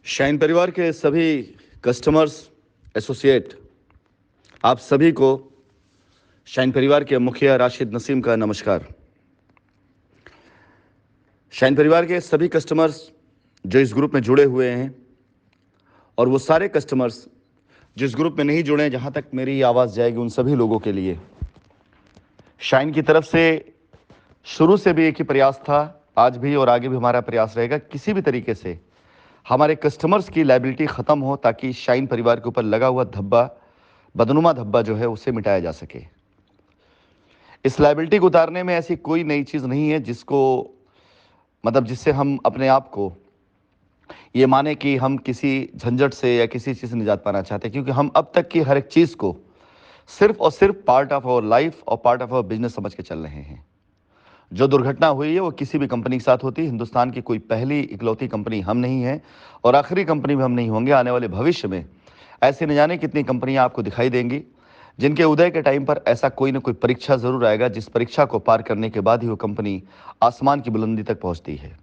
Shine परिवार के सभी कस्टमर्स, एसोसिएट, आप सभी को शाइन परिवार के मुखिया राशिद नसीम का नमस्कार। शाइन परिवार के सभी कस्टमर्स जो इस ग्रुप में जुड़े हुए हैं और वो सारे कस्टमर्स जो इस ग्रुप में नहीं जुड़े हैं, जहाँ तक मेरी आवाज़ जाएगी उन सभी लोगों के लिए शाइन की तरफ से शुरू से भी एक ही प्रयास था, आज भी और आगे भी हमारा प्रयास रहेगा, किसी भी तरीके से हमारे कस्टमर्स की लायबिलिटी ख़त्म हो ताकि शाइन परिवार के ऊपर लगा हुआ धब्बा, बदनुमा धब्बा जो है उसे मिटाया जा सके। इस लायबिलिटी को उतारने में ऐसी कोई नई चीज़ नहीं है जिससे हम अपने आप को ये माने कि हम किसी झंझट से या किसी चीज़ से निजात पाना चाहते हैं, क्योंकि हम अब तक की हर एक चीज़ को सिर्फ और सिर्फ पार्ट ऑफ आवर लाइफ और पार्ट ऑफ आवर बिजनेस समझ के चल रहे हैं। जो दुर्घटना हुई है वो किसी भी कंपनी के साथ होती है। हिंदुस्तान की कोई पहली इकलौती कंपनी हम नहीं है और आखिरी कंपनी भी हम नहीं होंगे। आने वाले भविष्य में ऐसे न जाने कितनी कंपनियां आपको दिखाई देंगी, जिनके उदय के टाइम पर ऐसा कोई ना कोई परीक्षा ज़रूर आएगा, जिस परीक्षा को पार करने के बाद ही वो कंपनी आसमान की बुलंदी तक पहुंचती है।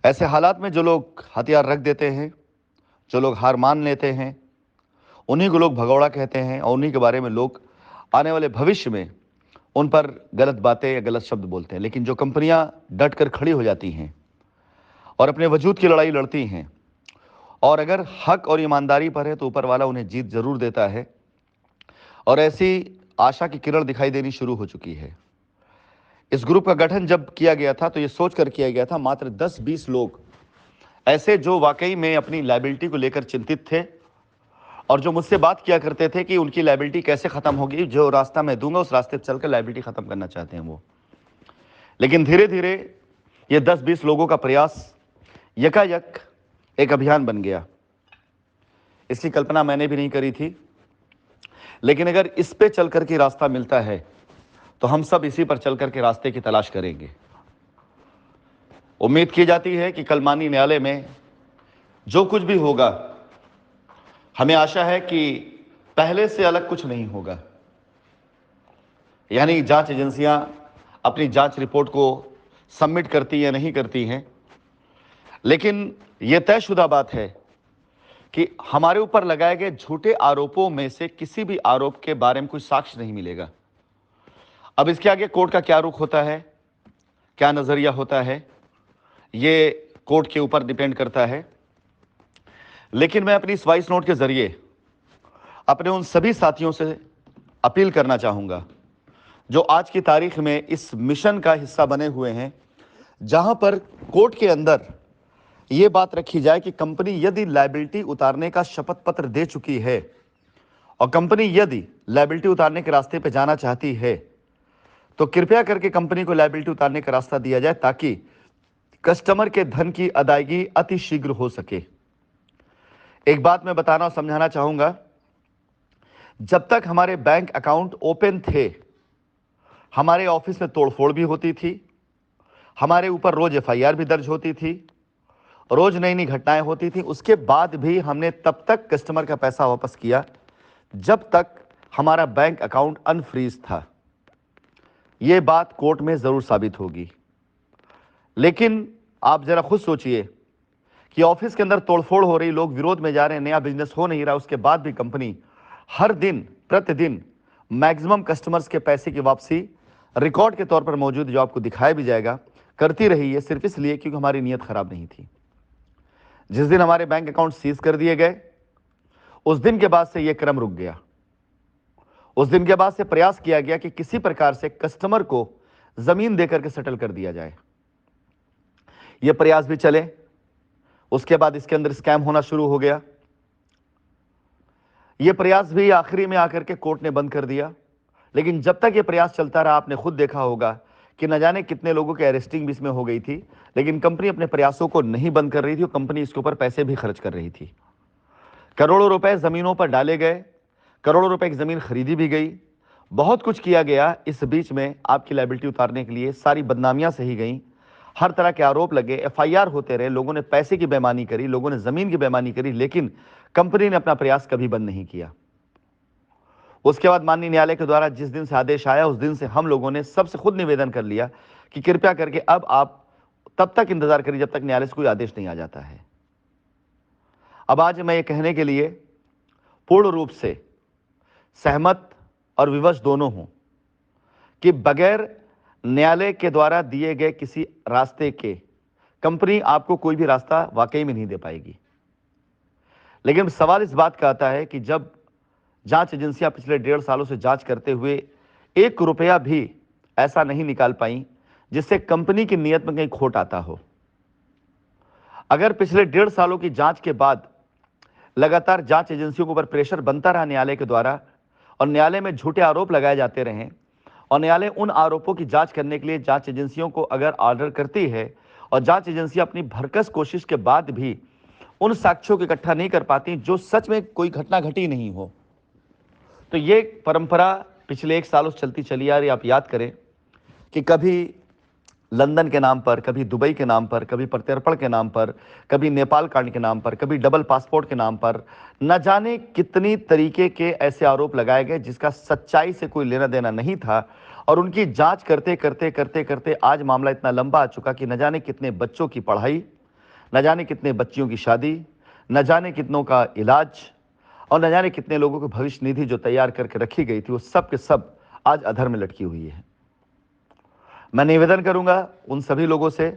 ऐसे हालात में जो लोग हथियार रख देते हैं, जो लोग हार मान लेते हैं, उन्हीं को लोग भगौड़ा कहते हैं और उन्हीं के बारे में लोग आने वाले भविष्य में उन पर गलत बातें या गलत शब्द बोलते हैं। लेकिन जो कंपनियां डट कर खड़ी हो जाती हैं और अपने वजूद की लड़ाई लड़ती हैं और अगर हक और ईमानदारी पर है तो ऊपर वाला उन्हें जीत जरूर देता है। और ऐसी आशा की किरण दिखाई देनी शुरू हो चुकी है। इस ग्रुप का गठन जब किया गया था तो ये सोच कर किया गया था मात्र 10-20 लोग ऐसे जो वाकई में अपनी लायबिलिटी को लेकर चिंतित थे और जो मुझसे बात किया करते थे कि उनकी लायबिलिटी कैसे खत्म होगी, जो रास्ता मैं दूंगा उस रास्ते पर चलकर लायबिलिटी खत्म करना चाहते हैं वो। लेकिन धीरे धीरे ये 10-20 लोगों का प्रयास यकायक एक अभियान बन गया। इसकी कल्पना मैंने भी नहीं करी थी, लेकिन अगर इस पे चल करके रास्ता मिलता है तो हम सब इसी पर चल करके रास्ते की तलाश करेंगे। उम्मीद की जाती है कि कल माननीय न्यायालय में जो कुछ भी होगा, हमें आशा है कि पहले से अलग कुछ नहीं होगा। यानी जांच एजेंसियां अपनी जांच रिपोर्ट को सबमिट करती या नहीं करती हैं, लेकिन यह तयशुदा बात है कि हमारे ऊपर लगाए गए झूठे आरोपों में से किसी भी आरोप के बारे में कोई साक्ष्य नहीं मिलेगा। अब इसके आगे कोर्ट का क्या रुख होता है, क्या नजरिया होता है, ये कोर्ट के ऊपर डिपेंड करता है। लेकिन मैं अपनी इस वॉइस नोट के जरिए अपने उन सभी साथियों से अपील करना चाहूंगा जो आज की तारीख में इस मिशन का हिस्सा बने हुए हैं, जहां पर कोर्ट के अंदर यह बात रखी जाए कि कंपनी यदि लायबिलिटी उतारने का शपथ पत्र दे चुकी है और कंपनी यदि लायबिलिटी उतारने के रास्ते पर जाना चाहती है तो कृपया करके कंपनी को लायबिलिटी उतारने का रास्ता दिया जाए ताकि कस्टमर के धन की अदायगी अति शीघ्र हो सके। एक बात मैं बताना और समझाना चाहूंगा, जब तक हमारे बैंक अकाउंट ओपन थे हमारे ऑफिस में तोड़फोड़ भी होती थी, हमारे ऊपर रोज एफआईआर भी दर्ज होती थी, रोज नई नई घटनाएं होती थी। उसके बाद भी हमने तब तक कस्टमर का पैसा वापस किया जब तक हमारा बैंक अकाउंट अनफ्रीज था। यह बात कोर्ट में जरूर साबित होगी। लेकिन आप जरा खुद सोचिए कि ऑफिस के अंदर तोड़फोड़ हो रही, लोग विरोध में जा रहे हैं, नया बिजनेस हो नहीं रहा, उसके बाद भी कंपनी हर दिन प्रतिदिन मैक्सिमम कस्टमर्स के पैसे की वापसी रिकॉर्ड के तौर पर मौजूद, जो आपको दिखाया भी जाएगा, करती रही है, सिर्फ इसलिए क्योंकि हमारी नीयत खराब नहीं थी। जिस दिन हमारे बैंक अकाउंट सीज कर दिए गए उस दिन के बाद से यह क्रम रुक गया। उस दिन के बाद से प्रयास किया गया कि किसी प्रकार से कस्टमर को जमीन देकर के सेटल कर दिया जाए। यह प्रयास भी चले, उसके बाद इसके अंदर स्कैम होना शुरू हो गया। यह प्रयास भी आखिरी में आकर के कोर्ट ने बंद कर दिया। लेकिन जब तक यह प्रयास चलता रहा, आपने खुद देखा होगा कि न जाने कितने लोगों की अरेस्टिंग भी इसमें हो गई थी, लेकिन कंपनी अपने प्रयासों को नहीं बंद कर रही थी और कंपनी इसके ऊपर पैसे भी खर्च कर रही थी। करोड़ों रुपए जमीनों पर डाले गए, करोड़ों रुपए की जमीन खरीदी भी गई, बहुत कुछ किया गया। इस बीच में आपकी लायबिलिटी उतारने के लिए सारी बदनामियां सही गई, हर तरह के आरोप लगे, एफआईआर होते रहे, लोगों ने पैसे की बेईमानी करी, लोगों ने जमीन की बेईमानी करी, लेकिन कंपनी ने अपना प्रयास कभी बंद नहीं किया। उसके बाद माननीय न्यायालय के द्वारा जिस दिन से आदेश आया उस दिन से हम लोगों ने सबसे खुद निवेदन कर लिया कि कृपया करके अब आप तब तक इंतजार करिए जब तक न्यायालय से कोई आदेश नहीं आ जाता है। अब आज मैं ये कहने के लिए पूर्ण रूप से सहमत और विवश दोनों हूं कि बगैर न्यायालय के द्वारा दिए गए किसी रास्ते के कंपनी आपको कोई भी रास्ता वाकई में नहीं दे पाएगी। लेकिन सवाल इस बात का आता है कि जब जांच एजेंसियां पिछले 1.5 सालों से जांच करते हुए 1 रुपया भी ऐसा नहीं निकाल पाई जिससे कंपनी की नीयत में कहीं खोट आता हो। अगर पिछले 1.5 सालों की जांच के बाद लगातार जांच एजेंसियों के ऊपर प्रेशर बनता रहा न्यायालय के द्वारा और न्यायालय में झूठे आरोप लगाए जाते रहे और न्यायालय उन आरोपों की जांच करने के लिए जांच एजेंसियों को अगर ऑर्डर करती है और जांच एजेंसियां अपनी भरकस कोशिश के बाद भी उन साक्ष्यों को इकट्ठा नहीं कर पाती जो सच में कोई घटना घटी नहीं हो, तो ये परंपरा पिछले 1 सालों से चलती चली आ रही। आप याद करें कि कभी लंदन के नाम पर, कभी दुबई के नाम पर, कभी प्रत्यर्पण के नाम पर, कभी नेपाल कांड के नाम पर, कभी डबल पासपोर्ट के नाम पर न जाने कितनी तरीके के ऐसे आरोप लगाए गए जिसका सच्चाई से कोई लेना देना नहीं था और उनकी जांच करते करते करते करते आज मामला इतना लंबा आ चुका कि न जाने कितने बच्चों की पढ़ाई, न जाने कितने बच्चियों की शादी, न जाने कितनों का इलाज और न जाने कितने लोगों की भविष्य निधि जो तैयार करके रखी गई थी वो सब के सब आज अधर में लटकी हुई है। मैं निवेदन करूंगा उन सभी लोगों से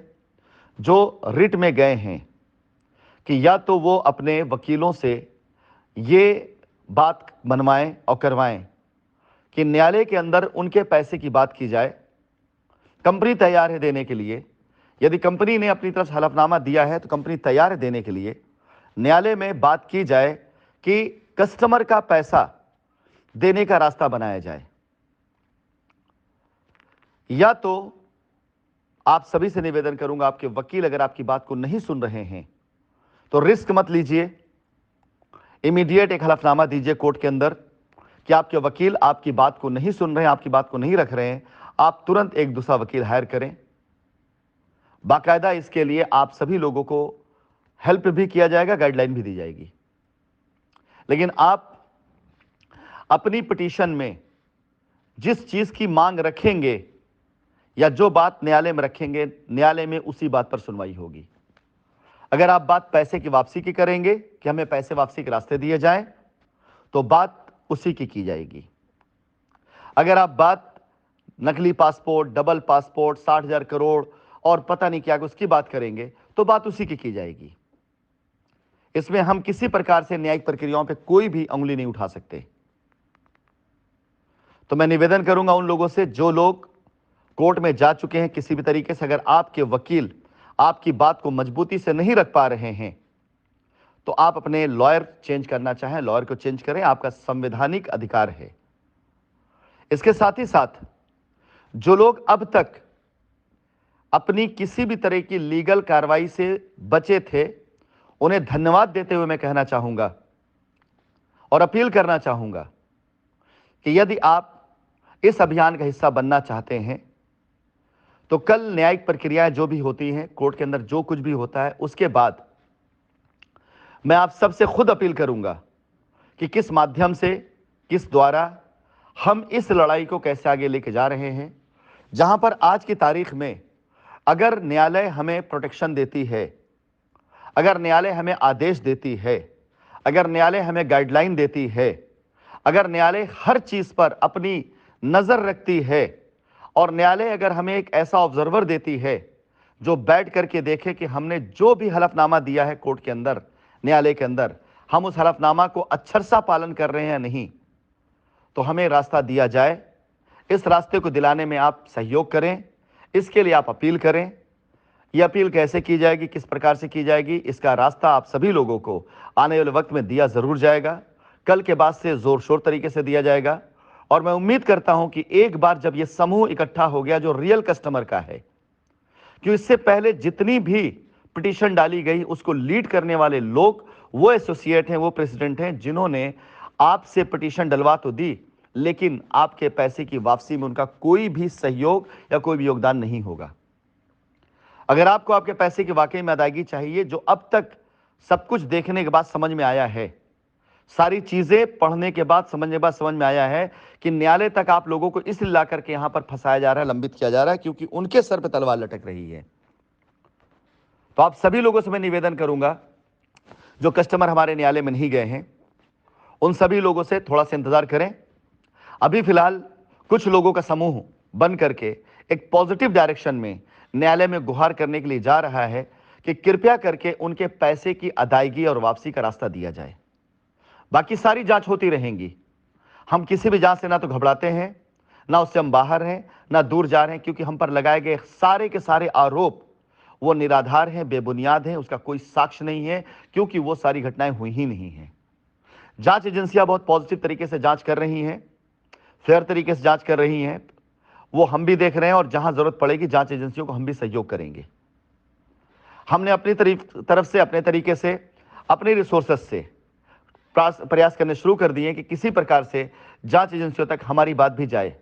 जो रिट में गए हैं कि या तो वो अपने वकीलों से ये बात मनवाएं और करवाएं कि न्यायालय के अंदर उनके पैसे की बात की जाए। कंपनी तैयार है देने के लिए, यदि कंपनी ने अपनी तरफ से हलफनामा दिया है तो कंपनी तैयार है देने के लिए। न्यायालय में बात की जाए कि कस्टमर का पैसा देने का रास्ता बनाया जाए। या तो आप सभी से निवेदन करूंगा, आपके वकील अगर आपकी बात को नहीं सुन रहे हैं तो रिस्क मत लीजिए, इमीडिएट एक हलफनामा दीजिए कोर्ट के अंदर कि आपके वकील आपकी बात को नहीं सुन रहे हैं, आपकी बात को नहीं रख रहे हैं। आप तुरंत एक दूसरा वकील हायर करें। बाकायदा इसके लिए आप सभी लोगों को हेल्प भी किया जाएगा, गाइडलाइन भी दी जाएगी। लेकिन आप अपनी पिटीशन में जिस चीज की मांग रखेंगे या जो बात न्यायालय में रखेंगे, न्यायालय में उसी बात पर सुनवाई होगी। अगर आप बात पैसे की वापसी की करेंगे कि हमें पैसे वापसी के रास्ते दिए जाएं, तो बात उसी की जाएगी। अगर आप बात नकली पासपोर्ट, डबल पासपोर्ट, 60,000 करोड़ और पता नहीं क्या उसकी बात करेंगे तो बात उसी की जाएगी। इसमें हम किसी प्रकार से न्यायिक प्रक्रियाओं पे कोई भी उंगली नहीं उठा सकते। तो मैं निवेदन करूंगा उन लोगों से जो लोग कोर्ट में जा चुके हैं किसी भी तरीके से, अगर आपके वकील आपकी बात को मजबूती से नहीं रख पा रहे हैं तो आप अपने लॉयर चेंज करना चाहें, लॉयर को चेंज करें, आपका संवैधानिक अधिकार है। इसके साथ ही साथ जो लोग अब तक अपनी किसी भी तरह की लीगल कार्रवाई से बचे थे, उन्हें धन्यवाद देते हुए मैं कहना चाहूंगा और अपील करना चाहूंगा कि यदि आप इस अभियान का हिस्सा बनना चाहते हैं तो कल न्यायिक प्रक्रियाएं जो भी होती हैं, कोर्ट के अंदर जो कुछ भी होता है, उसके बाद मैं आप सबसे खुद अपील करूंगा कि किस माध्यम से, किस द्वारा हम इस लड़ाई को कैसे आगे लेके जा रहे हैं। जहां पर आज की तारीख में अगर न्यायालय हमें प्रोटेक्शन देती है, अगर न्यायालय हमें आदेश देती है, अगर न्यायालय हमें गाइडलाइन देती है, अगर न्यायालय हर चीज पर अपनी नजर रखती है और न्यायालय अगर हमें एक ऐसा ऑब्जर्वर देती है जो बैठ करके देखे कि हमने जो भी हलफनामा दिया है कोर्ट के अंदर, न्यायालय के अंदर, हम उस हलफनामा को अक्षरशः पालन कर रहे हैं या नहीं, तो हमें रास्ता दिया जाए। इस रास्ते को दिलाने में आप सहयोग करें, इसके लिए आप अपील करें। यह अपील कैसे की जाएगी, किस प्रकार से की जाएगी, इसका रास्ता आप सभी लोगों को आने वाले वक्त में दिया जरूर जाएगा। कल के बाद से जोर शोर तरीके से दिया जाएगा और मैं उम्मीद करता हूं कि एक बार जब यह समूह इकट्ठा हो गया जो रियल कस्टमर का है, कि इससे पहले जितनी भी पिटीशन डाली गई उसको लीड करने वाले लोग वो एसोसिएट हैं, वो प्रेसिडेंट हैं जिन्होंने आपसे पिटीशन डलवा तो दी, लेकिन आपके पैसे की वापसी में उनका कोई भी सहयोग या कोई भी योगदान नहीं होगा। अगर आपको आपके पैसे की वाकई में अदायगी चाहिए, जो अब तक सब कुछ देखने के बाद समझ में आया है, सारी चीजें पढ़ने के बाद समझने के बाद समझ में आया है कि न्यायालय तक आप लोगों को इसलिए ला करके यहां पर फंसाया जा रहा है, लंबित किया जा रहा है, क्योंकि उनके सर पर तलवार लटक रही है। तो आप सभी लोगों से मैं निवेदन करूंगा जो कस्टमर हमारे न्यायालय में नहीं गए हैं, उन सभी लोगों से थोड़ा सा इंतजार करें। अभी फिलहाल कुछ लोगों का समूह बन करके एक पॉजिटिव डायरेक्शन में न्यायालय में गुहार करने के लिए जा रहा है कि कृपया करके उनके पैसे की अदायगी और वापसी का रास्ता दिया जाए। बाकी सारी जांच होती रहेंगी। हम किसी भी जांच से ना तो घबराते हैं, ना उससे हम बाहर हैं, ना दूर जा रहे हैं, क्योंकि हम पर लगाए गए सारे के सारे आरोप वो निराधार हैं, बेबुनियाद हैं, उसका कोई साक्ष्य नहीं है, क्योंकि वो सारी घटनाएं हुई ही नहीं हैं। जांच एजेंसियां बहुत पॉजिटिव तरीके से जांच कर रही हैं, फेयर तरीके से जांच कर रही हैं, वो हम भी देख रहे हैं, और जहां जरूरत पड़ेगी जांच एजेंसियों को हम भी सहयोग करेंगे। हमने अपनी तरफ से, अपने तरीके से, अपने रिसोर्सेस से प्रयास करने शुरू कर दिए कि किसी प्रकार से जांच एजेंसियों तक हमारी बात भी जाए,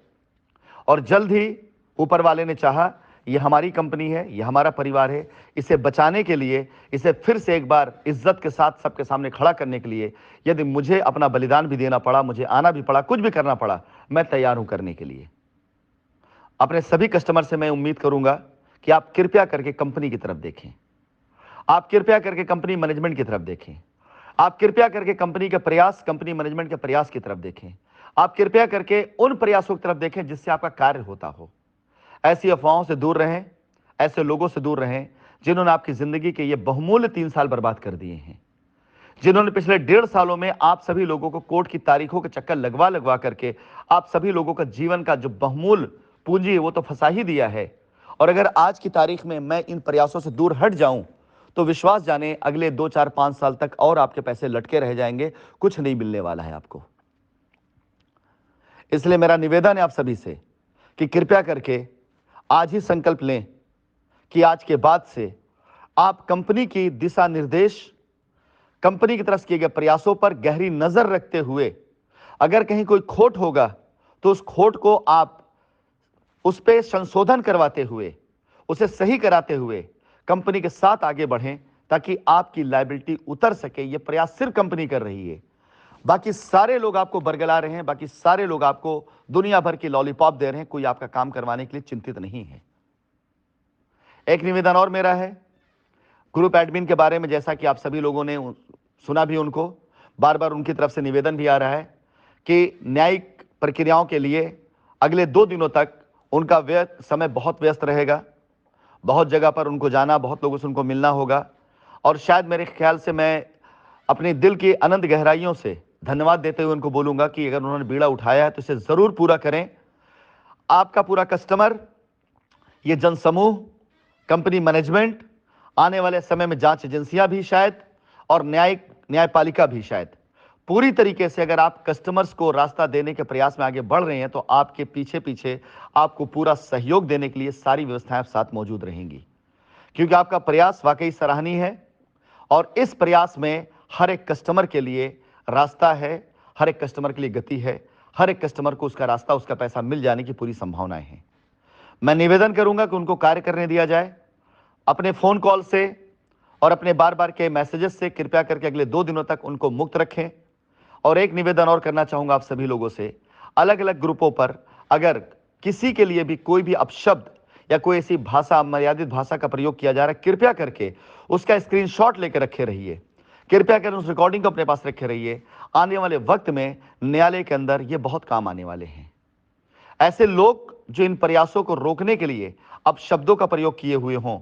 और जल्द ही ऊपर वाले ने चाहा, ये हमारी कंपनी है, ये हमारा परिवार है, इसे बचाने के लिए, इसे फिर से एक बार इज्जत के साथ सबके सामने खड़ा करने के लिए, यदि मुझे अपना बलिदान भी देना पड़ा, मुझे आना भी पड़ा, कुछ भी करना पड़ा, मैं तैयार हूं करने के लिए। अपने सभी कस्टमर से मैं उम्मीद करूंगा कि आप कृपया करके कंपनी की तरफ देखें, आप कृपया करके कंपनी मैनेजमेंट की तरफ देखें, आप कृपया करके कंपनी के प्रयास, कंपनी मैनेजमेंट के प्रयास की तरफ देखें, आप कृपया करके उन प्रयासों की तरफ देखें जिससे आपका कार्य होता हो। ऐसी अफवाहों से दूर रहें, ऐसे लोगों से दूर रहें जिन्होंने आपकी जिंदगी के ये बहुमूल्य 3 साल बर्बाद कर दिए हैं, जिन्होंने पिछले 1.5 सालों में आप सभी लोगों को कोर्ट की तारीखों के चक्कर लगवा लगवा करके आप सभी लोगों का जीवन का जो बहुमूल्य पूंजी है वो तो फंसा ही दिया है। और अगर आज की तारीख में मैं इन प्रयासों से दूर हट जाऊं तो विश्वास जाने अगले 2, 4, 5 साल तक और आपके पैसे लटके रह जाएंगे, कुछ नहीं मिलने वाला है आपको। इसलिए मेरा निवेदन है आप सभी से कि कृपया करके आज ही संकल्प लें कि आज के बाद से आप कंपनी की दिशा निर्देश, कंपनी की तरफ से किए गए प्रयासों पर गहरी नजर रखते हुए, अगर कहीं कोई खोट होगा तो उस खोट को आप उस पर संशोधन करवाते हुए, उसे सही कराते हुए कंपनी के साथ आगे बढ़ें, ताकि आपकी लायबिलिटी उतर सके। यह प्रयास सिर्फ कंपनी कर रही है, बाकी सारे लोग आपको बरगला रहे हैं, बाकी सारे लोग आपको दुनिया भर की लॉलीपॉप दे रहे हैं, कोई आपका काम करवाने के लिए चिंतित नहीं है। एक निवेदन और मेरा है ग्रुप एडमिन के बारे में, जैसा कि आप सभी लोगों ने सुना भी, उनको बार बार उनकी तरफ से निवेदन भी आ रहा है कि न्यायिक प्रक्रियाओं के लिए अगले 2 दिनों तक उनका समय बहुत व्यस्त रहेगा, बहुत जगह पर उनको जाना, बहुत लोगों से उनको मिलना होगा, और शायद मेरे ख्याल से मैं अपने दिल की अनंत गहराइयों से धन्यवाद देते हुए उनको बोलूंगा कि अगर उन्होंने बीड़ा उठाया है तो इसे जरूर पूरा करें। आपका पूरा कस्टमर, ये जनसमूह, कंपनी मैनेजमेंट, आने वाले समय में जांच एजेंसियां भी शायद, और न्यायपालिका भी शायद, पूरी तरीके से अगर आप कस्टमर्स को रास्ता देने के प्रयास में आगे बढ़ रहे हैं तो आपके पीछे पीछे आपको पूरा सहयोग देने के लिए सारी व्यवस्थाएं साथ मौजूद रहेंगी, क्योंकि आपका प्रयास वाकई सराहनीय है, और इस प्रयास में हर एक कस्टमर के लिए रास्ता है, हर एक कस्टमर के लिए गति है, हर एक कस्टमर को उसका रास्ता, उसका पैसा मिल जाने की पूरी संभावनाएं हैं। मैं निवेदन करूंगा कि उनको कार्य करने दिया जाए। अपने फोन कॉल से और अपने बार बार के मैसेजेस से कृपया करके अगले 2 दिनों तक उनको मुक्त रखें। और एक निवेदन और करना चाहूंगा आप सभी लोगों से, अलग अलग ग्रुपों पर अगर किसी के लिए भी कोई भी अपशब्द या कोई ऐसी भाषा, मर्यादित भाषा का प्रयोग किया जा रहा है, कृपया करके उसका स्क्रीनशॉट लेकर रखे रहिए, कृपया कर उस रिकॉर्डिंग को अपने पास रखे रहिए। आने वाले वक्त में न्यायालय के अंदर ये बहुत काम आने वाले हैं। ऐसे लोग जो इन प्रयासों को रोकने के लिए अब शब्दों का प्रयोग किए हुए हों,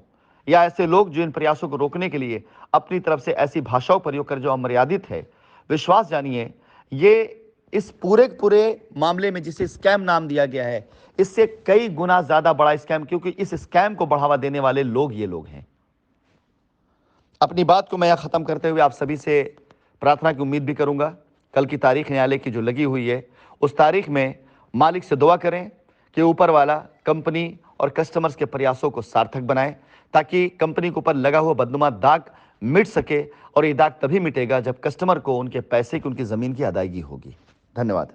या ऐसे लोग जो इन प्रयासों को रोकने के लिए अपनी तरफ से ऐसी भाषाओं प्रयोग कर जो अमर्यादित है, विश्वास जानिए ये इस पूरे मामले में जिसे स्कैम नाम दिया गया है, इससे कई गुना ज्यादा बड़ा स्कैम, क्योंकि इस स्कैम को बढ़ावा देने वाले लोग ये लोग हैं। अपनी बात को मैं यहां खत्म करते हुए आप सभी से प्रार्थना की उम्मीद भी करूंगा। कल की तारीख न्यायालय की जो लगी हुई है, उस तारीख में मालिक से दुआ करें कि ऊपर वाला कंपनी और कस्टमर्स के प्रयासों को सार्थक बनाए, ताकि कंपनी के ऊपर लगा हुआ बदनुमा दाग मिट सके। और ये दाग तभी मिटेगा जब कस्टमर को उनके पैसे की, उनकी जमीन की अदायगी होगी। धन्यवाद।